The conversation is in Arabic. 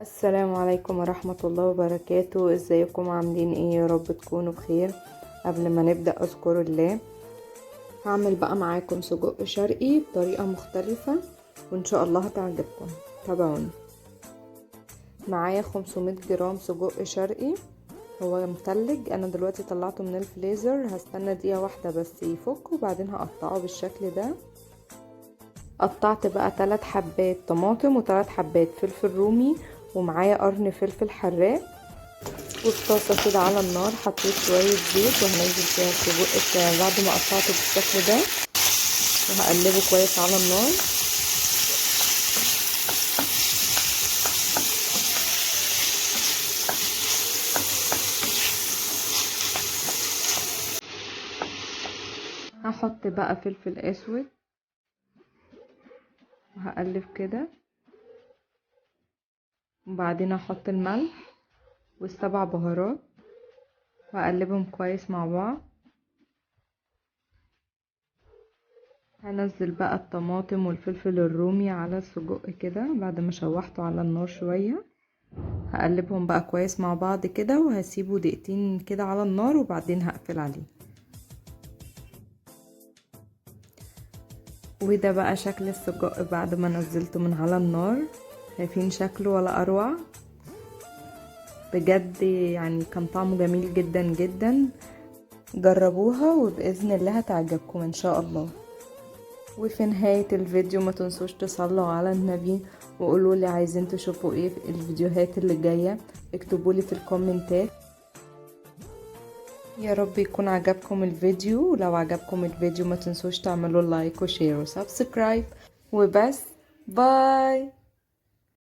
السلام عليكم ورحمة الله وبركاته. ازيكم عاملين ايه؟ يا رب تكونوا بخير. قبل ما نبدأ اذكروا الله. هعمل بقى معاكم سجق شرقي بطريقة مختلفة وان شاء الله هتعجبكم. تابعوني. معايا 500 جرام سجق شرقي، هو متلج. انا دلوقتي طلعته من الفريزر، هستنى دقيقة واحدة بس يفك وبعدين هقطعه بالشكل ده. قطعت بقى 3 حبات طماطم و3 حبات فلفل رومي، ومعايا قرن فلفل حراق. وفي طاسة كده على النار حطيت شوية زيت وهنزل فيها السجق بعد ما قطعته بالشكل ده، وهقلبه كويس على النار. هحط بقى فلفل اسود وهقلب كده، وبعدين هحط الملح والسبع بهارات وهقلبهم كويس مع بعض. هنزل بقى الطماطم والفلفل الرومي على السجق كده بعد ما شوحته على النار شوية. هقلبهم بقى كويس مع بعض كده وهسيبه دقيقتين كده على النار وبعدين هقفل عليه. وده بقى شكل السجق بعد ما نزلته من على النار. شايفين شكله ولا اروع؟ بجد يعني كان طعمه جميل جدا جدا. جربوها وبإذن الله هتعجبكم ان شاء الله. وفي نهاية الفيديو ما تنسوش تصلوا على النبي وقولوا لي عايزين تشوفوا ايه في الفيديوهات اللي جاية. اكتبوا لي في الكومنتات. يا رب يكون عجبكم الفيديو، ولو عجبكم الفيديو ما تنسوش تعملوا لايك وشير وسبسكرايب. وبس، باي.